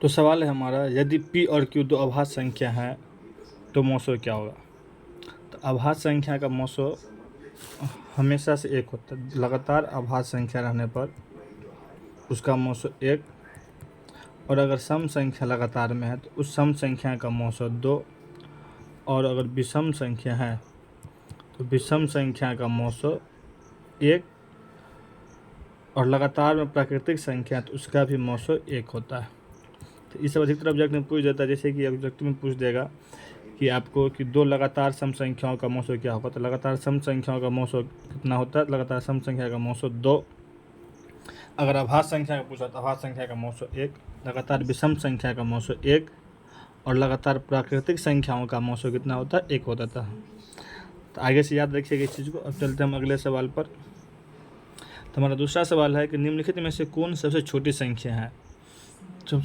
तो सवाल है हमारा, यदि P और Q दो अभाज्य संख्या हैं तो मौसो क्या होगा। तो अभाज्य संख्या का मौसो हमेशा से एक होता है। लगातार अभाज्य संख्या रहने पर उसका मौसो एक, और अगर सम संख्या लगातार में है तो उस सम संख्या का मौसो दो, और अगर विषम संख्या है तो विषम संख्या का मौसो एक, और लगातार में प्राकृतिक संख्या है तो उसका भी मौसो एक होता है। तो इस सब अधिकतर ऑब्जेक्ट में पूछ देता है, जैसे कि ऑब्जेक्ट में पूछ देगा कि आपको कि दो लगातार सम संख्याओं का मौसो क्या होगा। तो लगातार सम संख्याओं का मौसो कितना होता है, लगातार सम संख्या का मौसो दो। अगर अभाज्य संख्या का पूछा तो अभाज्य संख्या का मौसो एक, लगातार विषम संख्या का मौसो एक, और लगातार प्राकृतिक संख्याओं का मौसो कितना होता है, एक होता था। तो आगे से याद रखिएगा इस चीज़ को। अब चलते हैं हम अगले सवाल पर। तो हमारा दूसरा सवाल है कि निम्नलिखित में से कौन सबसे छोटी संख्या है। तो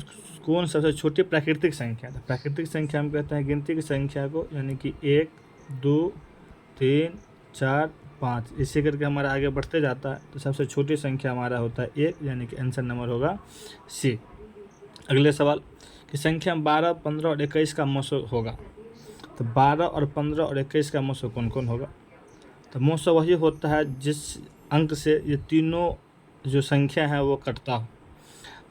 कौन सबसे छोटी प्राकृतिक संख्या है। तो प्राकृतिक संख्या हम कहते हैं गिनती की संख्या को, यानी कि 1, 2, 3, 4, 5 इसी करके हमारा आगे बढ़ते जाता है। तो सबसे छोटी संख्या हमारा होता है 1, यानी कि आंसर नंबर होगा सी। अगले सवाल कि संख्या 12, 15 और 21 का मौसो होगा। तो 12 और 15 और 21 का मौसो कौन कौन होगा। तो मौसो वही होता है जिस अंक से ये तीनों जो संख्या है वो कटता हो।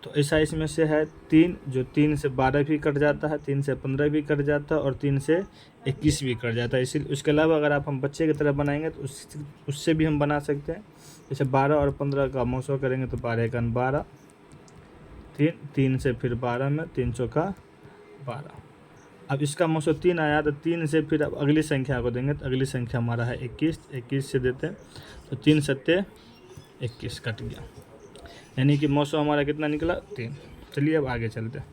तो ऐसा इसमें से है 3, जो 3 से 12 भी कट जाता है, 3 से 15 भी कट जाता है, और 3 से 21 भी कट जाता है। इसीलिए उसके अलावा अगर आप हम बच्चे की तरह बनाएंगे तो उससे भी हम बना सकते हैं। जैसे 12 और 15 का मौसो करेंगे तो 12 का 12, 3 से फिर 12 में 3 चौका 12। अब इसका मौसो 3 आया तो 3 से फिर अब अगली संख्या को देंगे। तो अगली संख्या हमारा है 21, 21 से देते हैं तो 3 सत्ते 21 कट गया, यानी कि मौसो हमारा कितना निकला 3। चलिए अब आगे चलते हैं।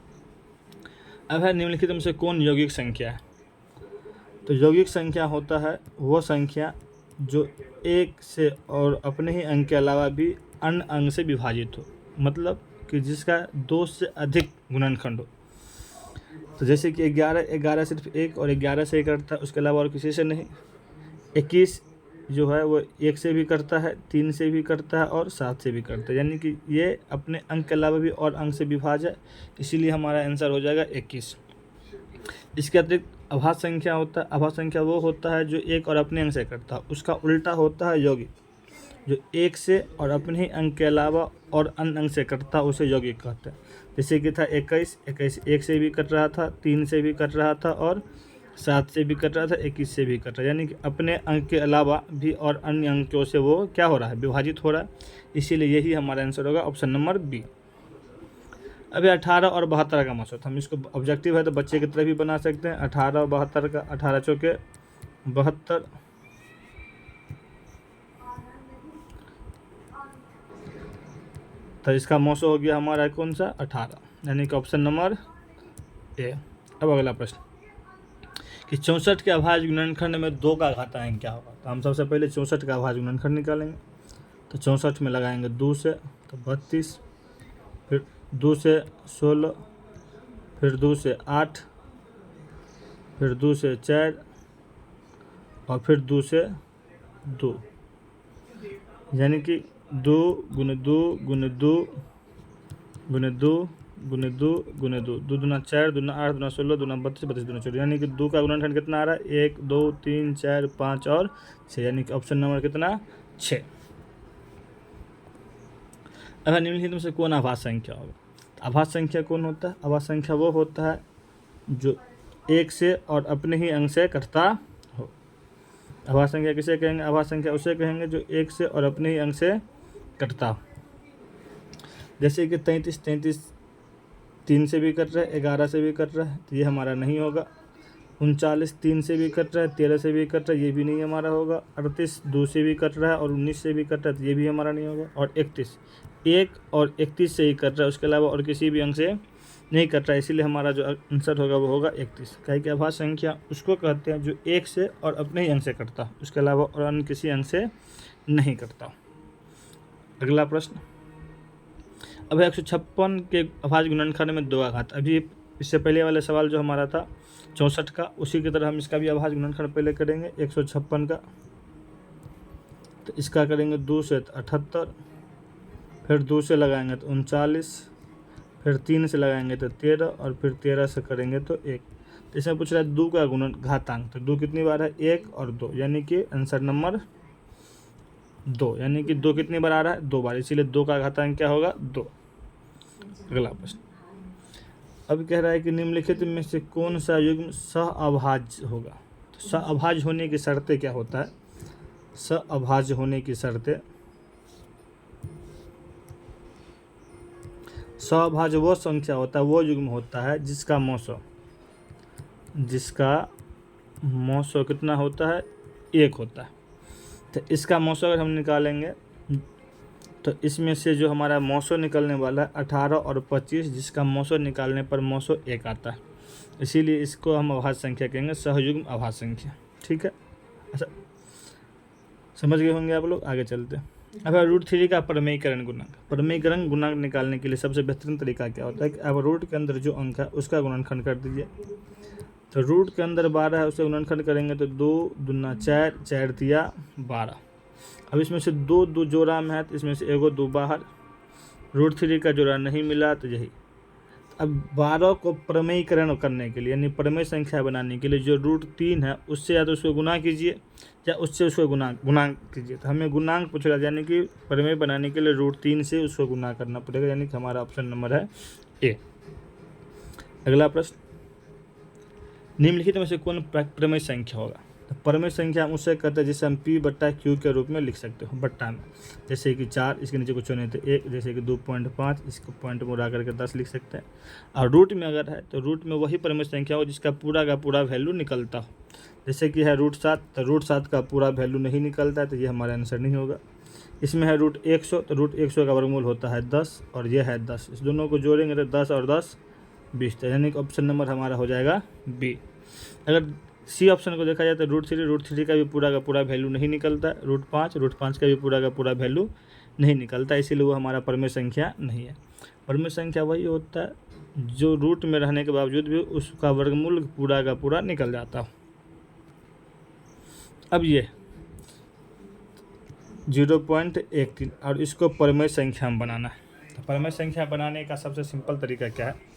अब है निम्नलिखित में से कौन यौगिक संख्या है। तो यौगिक संख्या होता है वो संख्या जो एक से और अपने ही अंक के अलावा भी अन्य अंक से विभाजित हो, मतलब कि जिसका 2 से अधिक गुणनखंड हो। तो जैसे कि 11 सिर्फ एक और 11 से ही कटता है, उसके अलावा और किसी से नहीं। 21 जो है वो 1 से भी कटता है, 3 से भी कटता है और 7 से भी कटता है, यानी कि ये अपने अंक के अलावा भी और अंक से विभाज्य है, इसीलिए हमारा आंसर हो जाएगा 21। इसके अतिरिक्त अभाज्य संख्या होता है। अभाज्य संख्या वो होता है जो एक और अपने अंक से कटता है, उसका उल्टा होता है यौगिक। जो एक से और अपने ही अंक के अलावा और अन्य अंक से कटता है उसे यौगिक कहते हैं। जैसे कि था 21, 1 से भी कट रहा था, 3 से भी कट रहा था और 7 से भी कट रहा था, 21 से भी कट रहा है, यानी कि अपने अंक के अलावा भी और अन्य अंकों से वो क्या हो रहा है, विभाजित हो रहा है। इसीलिए यही हमारा आंसर होगा ऑप्शन नंबर बी। अभी 18 और 72 का मौसम, हम इसको ऑब्जेक्टिव है तो बच्चे की तरह भी बना सकते हैं। 18 और 72 का, 18 चौके 72, तो इसका मौसम हो गया हमारा कौन सा 18, यानी कि ऑप्शन नंबर ए। अब अगला प्रश्न कि 64 के अभाज्य गुणनखंड में 2 का घातांक क्या होगा। तो हम सबसे पहले 64 का अभाज्य गुणनखंड निकालेंगे। तो 64 में लगाएंगे 2 से तो 32, फिर 2 से 16, फिर 2 से 8, फिर 2 से 4 और फिर 2 से 2, यानी कि 2 गुने 2 गुने 2 गुने 2 गुने 2 गुने 2, 2 दूना 4, दूना 8, दूना 16, दूना 32, 32 दूना 24, यानी कि 2 का गुणनखंड कितना आ रहा है 1, 2, 3, 4, 5 और 6, यानी कि ऑप्शन नंबर कितना 6। अब निम्नलिखित में से कौन अभाज्य संख्या होगा। तो अभाज्य संख्या कौन होता है। अभाज्य संख्या वो होता है जो एक से और अपने ही अंक से कटता हो। अभाज्य संख्या किसे कहेंगे, अभाज्य संख्या उसे कहेंगे जो एक से और अपने ही अंक से कटता हो। जैसे कि 33 3 से भी कट रहा है, 11 से भी कट रहा है, तो ये हमारा नहीं होगा। 39 3 से भी कट रहा है, 13 से भी कट रहा है, ये भी नहीं हमारा होगा। 38 2 से भी कट रहा है और 19 से भी कट रहा है, तो ये भी हमारा नहीं होगा। और 31 1 और 31 से ही कट रहा है, उसके अलावा और किसी भी अंक से नहीं कट रहा है, इसीलिए हमारा जो आंसर होगा वो होगा 31। कहे कि अभाज्य संख्या उसको कहते हैं जो एक से और अपने ही अंक से कटता है, उसके अलावा और अन्य किसी अंक से नहीं कटता। अगला प्रश्न, अब 156 के अभाज्य गुणनखंड में 2 का घात। अभी इससे पहले वाले सवाल जो हमारा था 64 का, उसी की तरह हम इसका भी अभाज्य गुणनखंड पहले करेंगे 156 का। तो इसका करेंगे 2 से 78, फिर 2 से लगाएंगे तो 39, फिर 3 से लगाएंगे तो 13, और फिर 13 से करेंगे तो 1। तो इसमें पूछ रहा है 2 का गुणन घातांक, तो 2 कितनी बार है, 1 और 2, यानी कि आंसर नंबर 2, यानी कि 2 कितनी बार आ रहा है, 2 बार, इसीलिए 2 का घातांक क्या होगा, 2। अगला प्रश्न, अब कह रहा है कि निम्नलिखित में से कौन सा युग्म सहअभाज्य होगा। तो सहअभाज्य होने की शर्तें क्या होता है, सहअभाज्य होने की शर्तें, सहअभाज्य वो संख्या होता है, वो युग्म होता है जिसका मौसो कितना होता है, 1 होता है। तो इसका मौसो अगर हम निकालेंगे तो इसमें से जो हमारा मौसो निकलने वाला है 18 और 25, जिसका मौसो निकालने पर मौसो 1 आता है, इसीलिए इसको हम अभाज्य संख्या कहेंगे, सहयुग्म अभाज्य संख्या। ठीक है, अच्छा समझ गए होंगे आप लोग। आगे चलते हैं। अब √3 का प्रमेयीकरण गुणांक निकालने के लिए सबसे बेहतरीन तरीका क्या होता है कि अब रूट के अंदर जो अंक है उसका गुणनखंड कर दीजिए। तो रूट के अंदर 12 है, उसका गुणनखंड करेंगे तो 2 दूना 4, 4 तिया 12। अब इसमें से 2 जोड़ा में है, तो इसमें से एगो 2 बाहर, √3 का जोड़ा नहीं मिला, तो यही। अब 12 को प्रमेयीकरण करने के लिए, यानी प्रमेय संख्या बनाने के लिए, जो √3 है उससे या तो उसको गुना कीजिए या उससे उसको गुणांक कीजिए। तो हमें गुणांक पूछ रहा है, यानी कि प्रमेय बनाने के लिए √3 से उसको गुना करना पड़ेगा, यानी कि हमारा ऑप्शन नंबर है ए। अगला प्रश्न, निम्नलिखित में से कौन प्रमेय संख्या होगा। तो प्रमेय संख्या हम उससे कहते हैं जिसे हम P/Q के रूप में लिख सकते हो, बट्टा में, जैसे कि 4, इसके नीचे कुछ नहीं तो 1, जैसे कि 2.5, इसको पॉइंट में उड़ा करके 10 लिख सकते हैं। और रूट में अगर है तो रूट में वही प्रमेय संख्या हो जिसका पूरा का पूरा वैल्यू निकलता हो, जैसे कि है √7, तो √7 का पूरा वैल्यू नहीं निकलता है, तो ये हमारा आंसर नहीं होगा। इसमें है √100, तो √100 का वर्गमूल होता है 10, और यह है 10, इस दोनों को जोड़ेंगे तो 10 और 10 20, यानी कि ऑप्शन नंबर हमारा हो जाएगा बी। अगर सी ऑप्शन को देखा जाए तो √3 का भी पूरा का पूरा वैल्यू नहीं निकलता, √5 का भी पूरा का पूरा वैल्यू नहीं निकलता, इसीलिए वो हमारा प्रमेय संख्या नहीं है। प्रमेय संख्या वही होता है जो रूट में रहने के बावजूद भी उसका वर्गमूल पूरा का पूरा निकल जाता हो। अब ये 0.13 और इसको प्रमेय संख्या में बनाना है। तो प्रमेय संख्या बनाने का सबसे सिंपल तरीका क्या है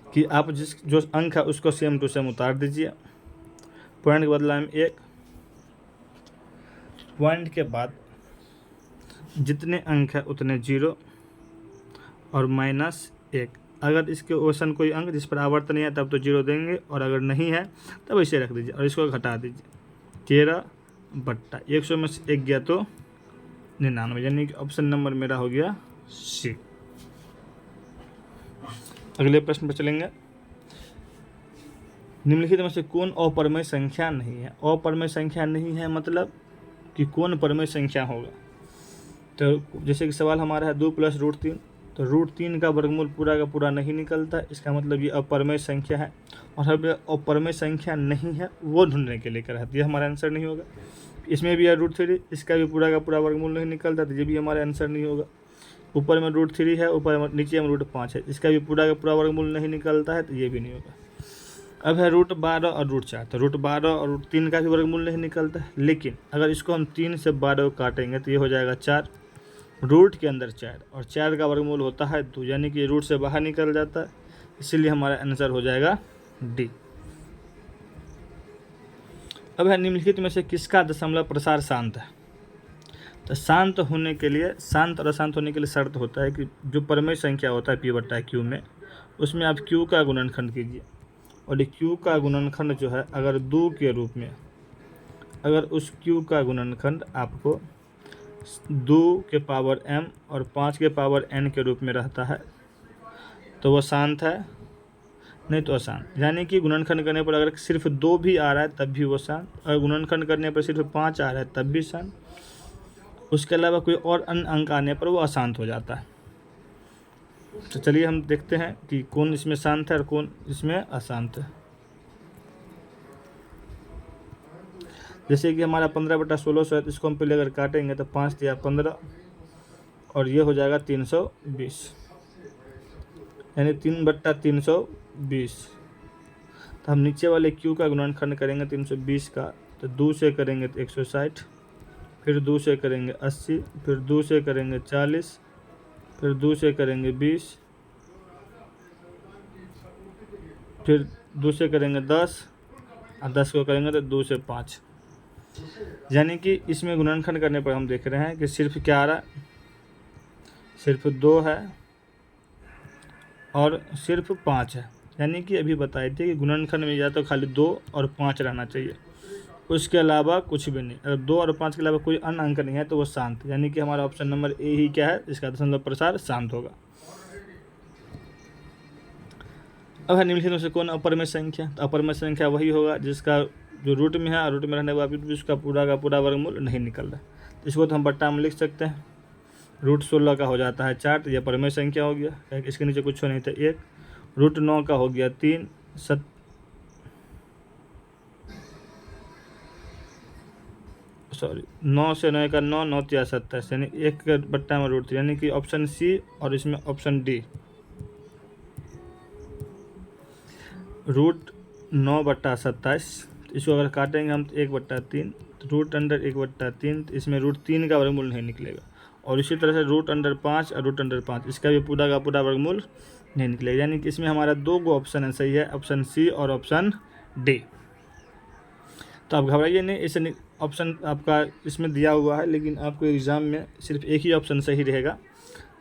कि आप जो अंक है उसको सेम टू सेम उतार दीजिए, पॉइंट के बदला में 1, पॉइंट के बाद जितने अंक है उतने 0 और -1। अगर इसके ओसन कोई अंक जिस पर आवर्त नहीं है तब तो 0 देंगे, और अगर नहीं है तब इसे रख दीजिए और इसको घटा दीजिए। 13/100 में से 1 गया तो 99, यानी कि ऑप्शन नंबर मेरा हो गया सी। अगले प्रश्न पर चलेंगे। निम्नलिखित में से कौन अप्रमेय संख्या नहीं है। अप्रमेय संख्या नहीं है मतलब कि कौन प्रमेय संख्या होगा। तो जैसे कि सवाल हमारा है 2 + √3, तो √3 का वर्गमूल पूरा का पूरा नहीं निकलता, इसका मतलब ये अप्रमेय संख्या है। और हमें अप्रमेय संख्या नहीं है वो ढूंढने के लिए करा है, तो ये हमारा आंसर नहीं होगा। इसमें भी है √3, इसका भी पूरा का पूरा वर्गमूल नहीं निकलता, तो ये भी हमारा आंसर नहीं होगा। ऊपर में √3 है, ऊपर में नीचे में √5 है, इसका भी पूरा का पूरा वर्गमूल नहीं निकलता है, तो ये भी नहीं होगा। अब है √12 और √4, तो √12 और √3 का भी वर्गमूल नहीं निकलता है, लेकिन अगर इसको हम 3 से 12 काटेंगे तो ये हो जाएगा 4, रूट के अंदर 4, और 4 का वर्गमूल होता है 2, यानी कि रूट से बाहर निकल जाता है, इसीलिए हमारा आंसर हो जाएगा डी। अब है निम्नलिखित में से किसका दशमलव प्रसार शांत है। तो शांत होने के लिए, शांत और अशांत होने के लिए शर्त होता है कि जो प्रमेय संख्या होता है P/Q में, उसमें आप Q का गुणनखंड कीजिए, और ये Q का गुणनखंड जो है अगर 2 के रूप में, अगर उस Q का गुणनखंड आपको 2 के पावर m और 5 के पावर n के रूप में रहता है तो वह शांत है, नहीं तो अशांत। यानी कि गुणनखंड करने पर अगर सिर्फ 2 भी आ रहा है तब भी वो शांत, अगर गुणनखंड करने पर सिर्फ 5 आ रहा है तब भी शांत, उसके अलावा कोई और अन्य अंक आने पर वो अशांत हो जाता है। तो चलिए हम देखते हैं कि कौन इसमें शांत है और कौन इसमें अशांत है। जैसे कि हमारा 15/1600 है, तो इसको हम पहले अगर काटेंगे तो 5 × 15 और ये हो जाएगा 320, यानी 3/320। तो हम नीचे वाले Q का गुणनखंड करेंगे 320 का, तो 2 से करेंगे तो 160, फिर 2 से करेंगे 80, फिर 2 से करेंगे 40, फिर 2 से करेंगे 20, फिर 2 से करेंगे 10 और 10 को करेंगे तो 2 से 5, यानी कि इसमें गुणनखंड करने पर हम देख रहे हैं कि सिर्फ क्या आ रहा है, सिर्फ 2 है और सिर्फ 5 है। यानी कि अभी बताए थे कि गुणनखंड में या तो खाली 2 और 5 रहना चाहिए, उसके अलावा कुछ भी नहीं। अगर 2 और 5 के अलावा कोई अन्य अंक नहीं है तो वो शांत, यानी कि हमारा ऑप्शन नंबर ए ही क्या है, इसका दशमलव प्रसार शांत होगा। अब है निम्नलिखित में से कौन अपरिमेय संख्या, तो अपरिमेय संख्या वही होगा जिसका जो रूट में है और रूट में रहने के बावजूद भी उसका पूरा का पूरा वर्गमूल नहीं निकल रहा। तो इसको तो हम बट्टा में लिख सकते हैं, रूट 16 का हो जाता है 4, तो यह अपरिमेय संख्या हो गया, इसके नीचे कुछ नहीं था 1। रूट 9 का हो गया 3, 9 से 9 का 9, 9 या 27, यानी 1 का बट्टा में रूट 3, यानी कि ऑप्शन सी और इसमें ऑप्शन डी, रूट 9/27। इसको अगर काटेंगे हम तो 1/3, तो रूट अंडर 1/3, तो इसमें रूट 3 का वर्गमूल नहीं निकलेगा। और इसी तरह से रूट अंडर 5 और रूट अंडर 5, इसका भी पूरा का पूरा वर्गमूल नहीं निकलेगा। यानी कि इसमें हमारा 2 गो ऑप्शन है सही है, ऑप्शन सी और ऑप्शन डी। तो आप घबराइए नहीं, इसे ऑप्शन आपका इसमें दिया हुआ है, लेकिन आपको एग्ज़ाम में सिर्फ एक ही ऑप्शन सही रहेगा,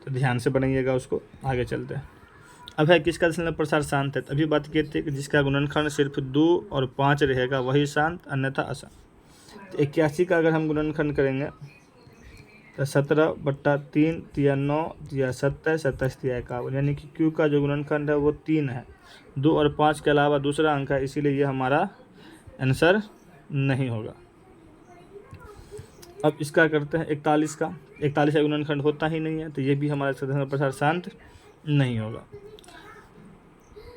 तो ध्यान से बनाइएगा उसको। आगे चलते हैं। अब है किसका दशमलव प्रसार शांत है, तो अभी बात किए थे कि जिसका गुणनखंड सिर्फ 2 और 5 रहेगा वही शांत, अन्यथा अशांत। तो 81 का अगर हम गुणनखंड करेंगे तो 17/3 या 9 या 27, 27 या 51, यानी कि क्यू का जो गुणनखंड है वो 3 है, 2 और 5 के अलावा दूसरा अंक है, इसीलिए ये हमारा आंसर नहीं होगा। अब इसका करते हैं 41 का, 41 का गुणनखंड होता ही नहीं है, तो ये भी हमारा दशमलव प्रसार शांत नहीं होगा।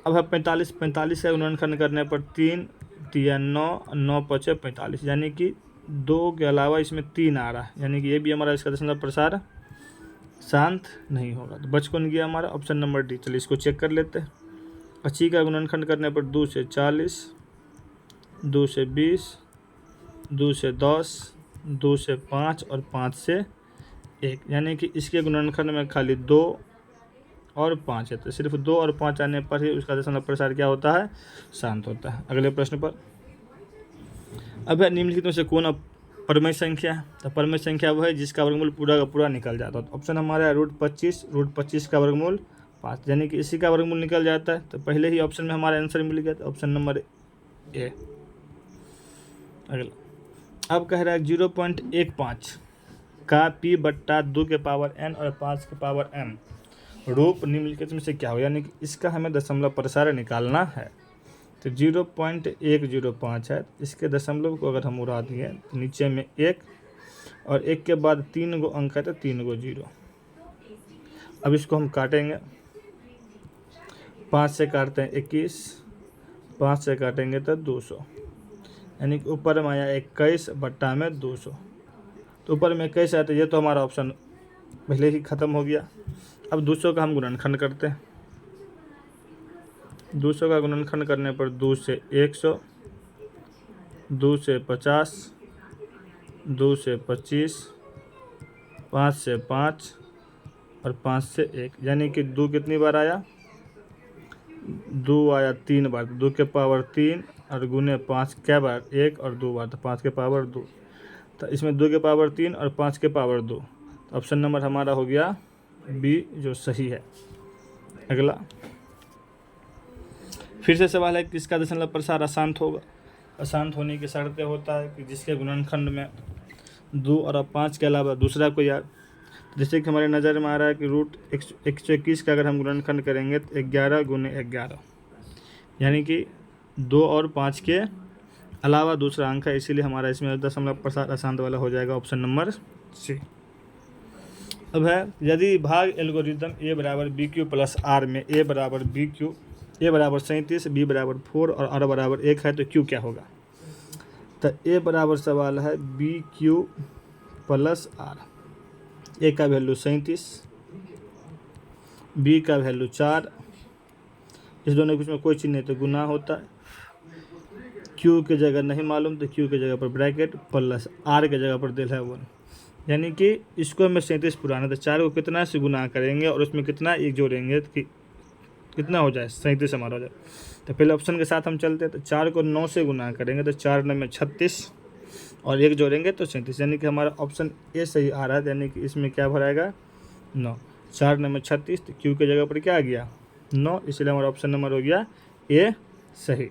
अब है 45, 45 का गुणनखंड करने पर 3 या 9, 9 5 45, यानी कि 2 के अलावा इसमें 3 आ रहा है, यानी कि ये भी हमारा इसका दशमलव प्रसार शांत नहीं होगा। तो बच कौन गया हमारा, ऑप्शन नंबर डी। चलिए इसको चेक कर लेते हैं। 80 का गुणनखंड करने पर 2 से 40, 2 से 20, 2 से 10, 2 से 5 और 5 से 1, यानी कि इसके गुणनखंड में खाली 2 और 5 है, तो सिर्फ 2 और 5 आने पर ही उसका दशमलव प्रसार क्या होता है, शांत होता है। अगले प्रश्न पर। अब है निम्नलिखित में से कौन अपरिमेय संख्या है, तो अपरिमेय संख्या वह है जिसका वर्गमूल पूरा का पूरा निकल जाता है। तो ऑप्शन हमारा है रूट 25 का वर्गमूल 5, यानी कि इसी का वर्गमूल निकल जाता है, तो पहले ही ऑप्शन में हमारा आंसर मिल गया, तो ऑप्शन नंबर ए। अगला अब कह रहा है 0.15 का p/2 के पावर n और 5 के पावर m रूप निम्नलिखित में से क्या हो, यानी कि इसका हमें दशमलव प्रसार निकालना है। तो 0.105 है, इसके दशमलव को अगर हम उड़ा दिए तो नीचे में 1 और 1 के बाद 3 गो अंक है, तो 3 गो 0। अब इसको हम काटेंगे, 5 से काटते हैं 21, 5 से काटेंगे तो 200, यानी कि ऊपर में आया 21/200। तो ऊपर में 21 आया, तो ये तो हमारा ऑप्शन पहले ही ख़त्म हो गया। अब 200 का हम गुणनखंड करते हैं। 200 का गुणनखंड करने पर 2 से 100, 2 से 50, 2 से 25, 5 से 5 और 5 से 1, यानी कि 2 कितनी बार आया, 2 आया 3 बार, 2 के पावर 3 और गुने 5 क्या बार, 1 और 2 बार, तो 5 के पावर 2। तो इसमें 2 के पावर 3 और 5 के पावर 2, तो ऑप्शन नंबर हमारा हो गया बी, जो सही है। अगला फिर से सवाल है किसका दशमलव प्रसार अशांत होगा। अशांत होने की शर्त होता है कि जिसके गुणनखंड में 2 और 5 के अलावा दूसरा कोई यार, जैसे कि हमारे नज़र में आ रहा है कि रूट 121 का अगर हम गुणनखंड करेंगे तो 11 गुने 11, यानी कि 2 और 5 के अलावा दूसरा अंक है, इसीलिए हमारा इसमें दशमलव प्रसार अशांत वाला हो जाएगा, ऑप्शन नंबर सी। अब है यदि भाग एल्गोरिदम a बराबर BQ प्लस R में a बराबर 37, b बराबर 4 और r बराबर 1 है, तो q क्या होगा। तो a बराबर सवाल है BQ प्लस R, a का वैल्यू 37, b का वैल्यू 4, इस दोनों के बीच में कोई चिन्ह नहीं तो गुना होता है, q की जगह नहीं मालूम तो q की जगह पर ब्रैकेट प्लस r की जगह पर दिल है 1, यानी कि इसको हमें 37 पुराना, तो 4 को कितना से गुना करेंगे और उसमें कितना 1 जोड़ेंगे कि कितना हो जाए 37 हमारा हो जाए। तो पहले ऑप्शन के साथ हम चलते हैं, तो 4 को 9 से गुना करेंगे तो 4 9 में 36 और 1 जोड़ेंगे तो 37, यानी कि हमारा ऑप्शन ए सही आ रहा है। यानी कि इसमें क्या भराएगा 9, 4 9 में 36, तो क्यू की जगह पर क्या आ गया 9, इसलिए हमारा ऑप्शन नंबर हो गया ए सही।